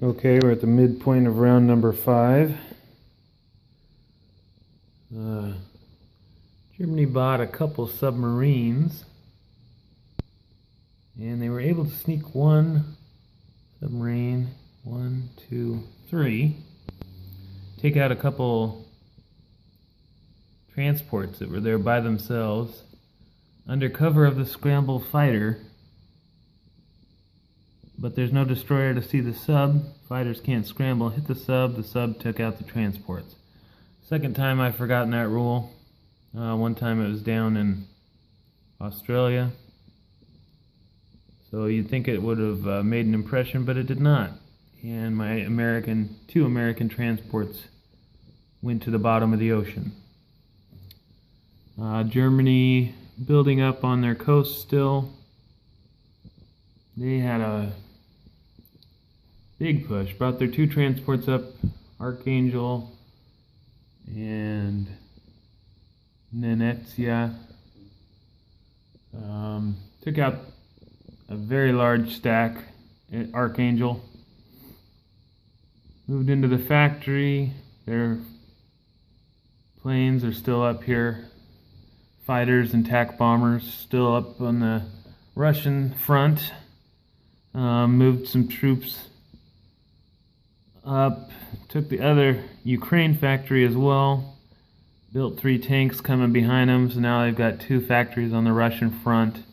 Okay, we're at the midpoint of round number 5. Germany bought a couple submarines, and they were able to sneak one submarine, 1, 2, 3, take out a couple transports that were there by themselves under cover of the scramble fighter. But there's no destroyer to see the sub. Fighters can't scramble, hit the sub took out the transports. Second time I've forgotten that rule. One time it was down in Australia. So you'd think it would have made an impression, but it did not. And my two American transports went to the bottom of the ocean. Germany building up on their coast still. They had a big push, brought their 2 transports up, Archangel and Nenetsia. Took out a very large stack at Archangel. Moved into the factory. Their planes are still up here. Fighters and TAC bombers still up on the Russian front. Moved some troops up, took the other Ukraine factory as well, built 3 tanks coming behind them, so now they've got 2 factories on the Russian front,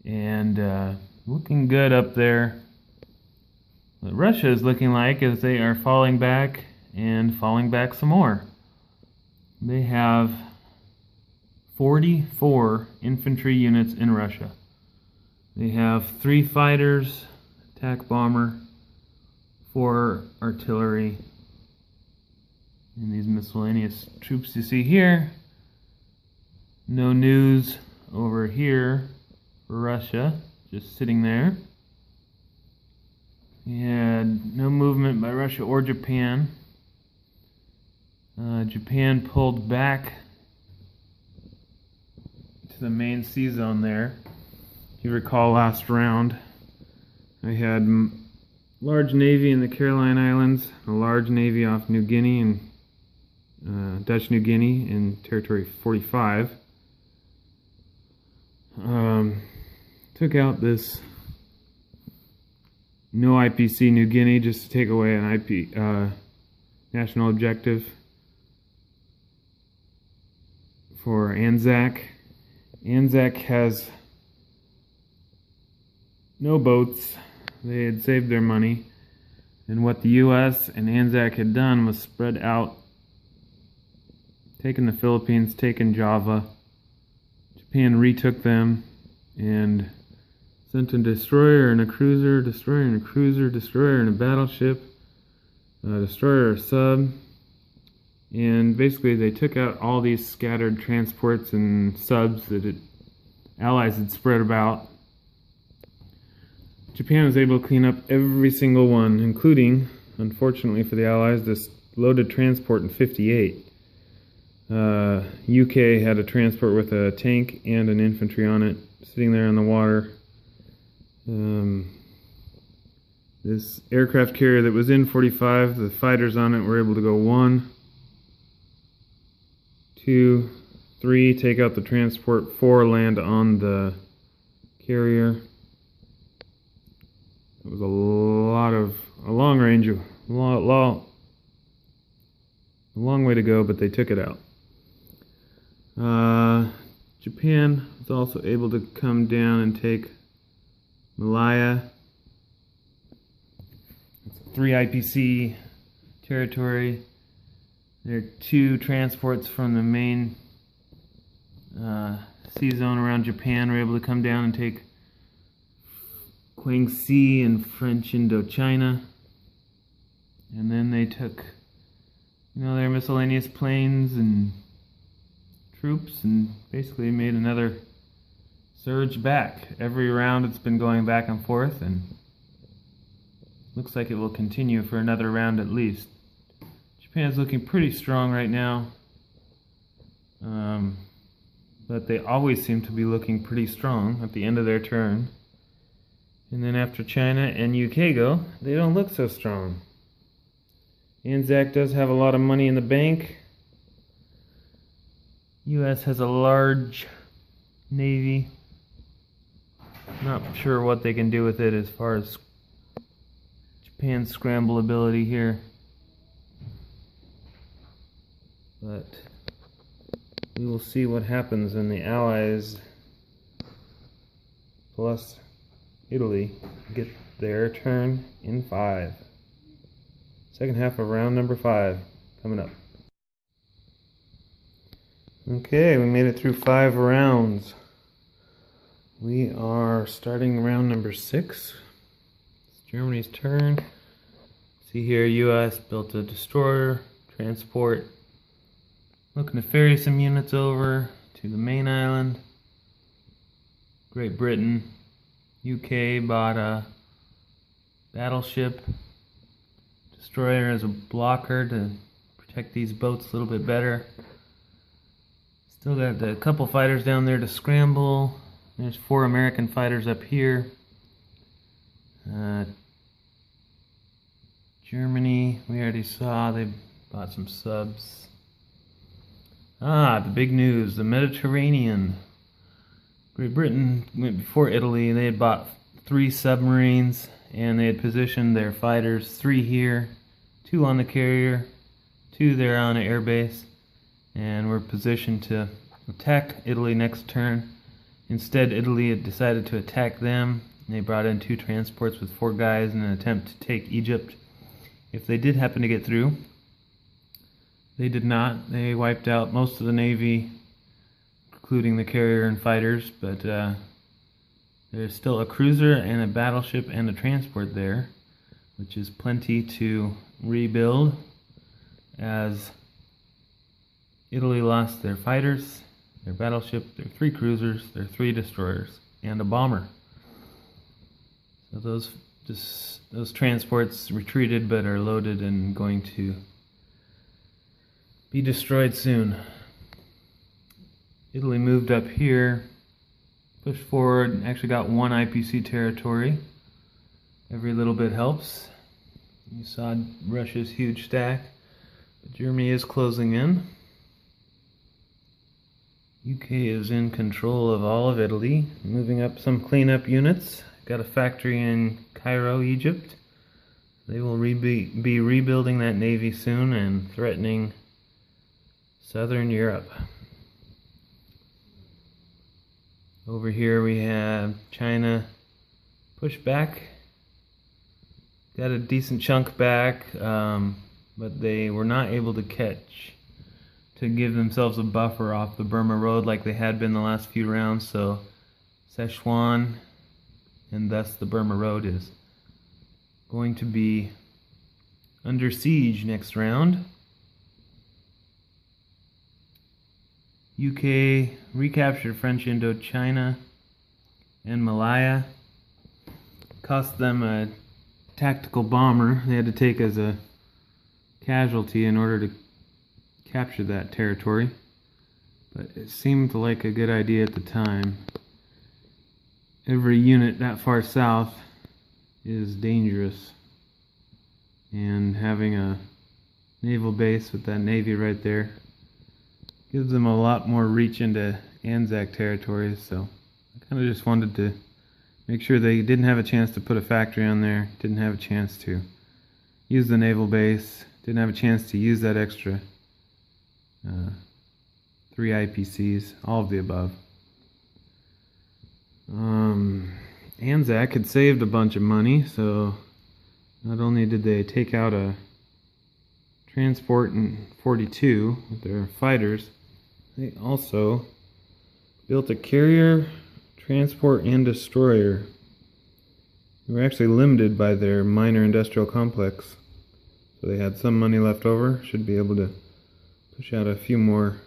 and looking good up there. What Russia is looking like is they are falling back and falling back some more. They have 44 infantry units in Russia. They have 3 fighters, attack bomber, 4 artillery, and these miscellaneous troops you see here. No news over here for Russia, just sitting there. And no movement by Russia or Japan. Japan pulled back to the main sea zone there. If you recall last round, I had large navy in the Caroline Islands, a large navy off New Guinea and Dutch New Guinea in Territory 45. Took out this no IPC New Guinea just to take away an IP national objective for Anzac. Anzac has no boats. They had saved their money, and what the US and Anzac had done was spread out, taken the Philippines, taken Java. Japan retook them and sent a destroyer and a cruiser, destroyer and a cruiser, destroyer and a battleship, destroyer or sub, and basically they took out all these scattered transports and subs that Allies had spread about. Japan was able to clean up every single one, including, unfortunately for the Allies, this loaded transport in 58. UK had a transport with a tank and an infantry on it, sitting there on the water. This aircraft carrier that was in 45, the fighters on it were able to go 1, 2, 3, take out the transport, 4 land on the carrier. It was a long way to go, but they took it out. Japan was also able to come down and take Malaya. It's 3 IPC territory. There are 2 transports from the main sea zone around Japan were able to come down and take Guangxi and French Indochina. And then they took, their miscellaneous planes and troops and basically made another surge back. Every round it's been going back and forth, and looks like it will continue for another round at least. Japan's looking pretty strong right now, but they always seem to be looking pretty strong at the end of their turn. And then after China and UK go, they don't look so strong. Anzac does have a lot of money in the bank. US has a large navy. Not sure what they can do with it as far as Japan's scramble ability here. But we will see what happens when the Allies plus Italy get their turn in 5. Second half of round number 5 coming up. Okay, we made it through 5 rounds. We are starting round number 6. It's Germany's turn. See here, US built a destroyer, transport, looking to ferry some units over to the main island. Great Britain, UK bought a battleship destroyer as a blocker to protect these boats a little bit better. Still got a couple fighters down there to scramble. There's 4 American fighters up here. Germany, we already saw, they bought some subs. The big news, the Mediterranean. Great Britain went before Italy. They had bought 3 submarines, and they had positioned their fighters, 3 here, 2 on the carrier, 2 there on an airbase, and were positioned to attack Italy next turn. Instead, Italy had decided to attack them. They brought in 2 transports with 4 guys in an attempt to take Egypt. If they did happen to get through, they did not. They wiped out most of the Navy, including the carrier and fighters, but there's still a cruiser and a battleship and a transport there, which is plenty to rebuild, as Italy lost their fighters, their battleship, their 3 cruisers, their 3 destroyers, and a bomber. So those transports retreated but are loaded and going to be destroyed soon. Italy moved up here, pushed forward, actually got 1 IPC territory. Every little bit helps. You saw Russia's huge stack, but Germany is closing in. UK is in control of all of Italy, moving up some cleanup units. Got a factory in Cairo, Egypt. They will be rebuilding that navy soon and threatening Southern Europe. Over here we have China push back. Got a decent chunk back, but they were not able to give themselves a buffer off the Burma Road like they had been the last few rounds, so Sichuan and thus the Burma Road is going to be under siege next round. UK recaptured French Indochina and Malaya. Cost them a tactical bomber they had to take as a casualty in order to capture that territory, but it seemed like a good idea at the time. Every unit that far south is dangerous, and having a naval base with that navy right there gives them a lot more reach into Anzac territory. So I kind of just wanted to make sure they didn't have a chance to put a factory on there, didn't have a chance to use the naval base, didn't have a chance to use that extra 3 IPCs, all of the above. Anzac had saved a bunch of money, so not only did they take out a transport in 42 with their fighters, they also built a carrier, transport, and destroyer. They were actually limited by their minor industrial complex, so they had some money left over. Should be able to push out a few more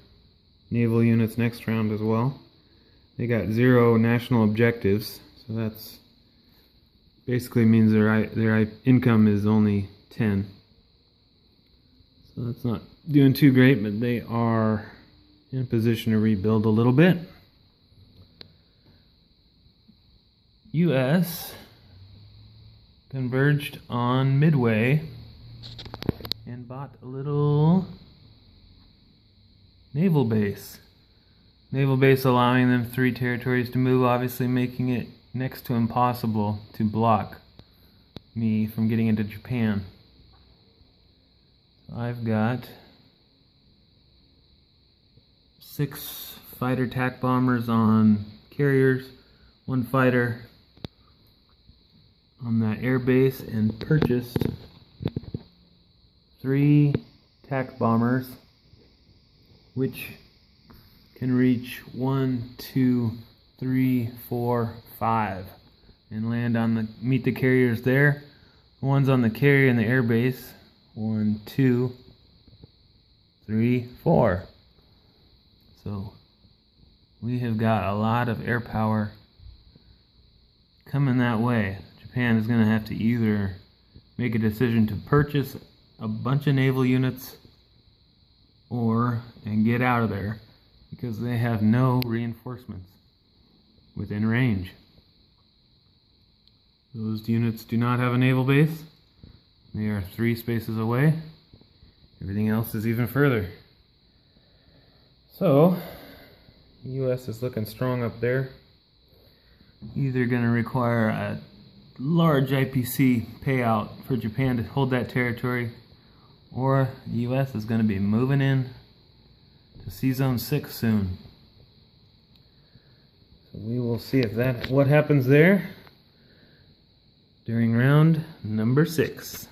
naval units next round as well. They got 0 national objectives, so that's basically means their income is only 10. So that's not doing too great, but they are in a position to rebuild a little bit. US converged on Midway and bought a little naval base. Naval base allowing them 3 territories to move, obviously making it next to impossible to block me from getting into Japan. I've got 6 fighter attack bombers on carriers, 1 fighter on that air base, and purchased 3 attack bombers which can reach 1, 2, 3, 4, 5 and land on the meet the carriers there. The ones on the carrier and the air base, 1, 2, 3, 4. So we have got a lot of air power coming that way. Japan is going to have to either make a decision to purchase a bunch of naval units and get out of there, because they have no reinforcements within range. Those units do not have a naval base. They are 3 spaces away. Everything else is even further. So, the US is looking strong up there. Either going to require a large IPC payout for Japan to hold that territory, or the US is going to be moving in to Sea Zone 6 soon. So we will see what happens there during round number 6.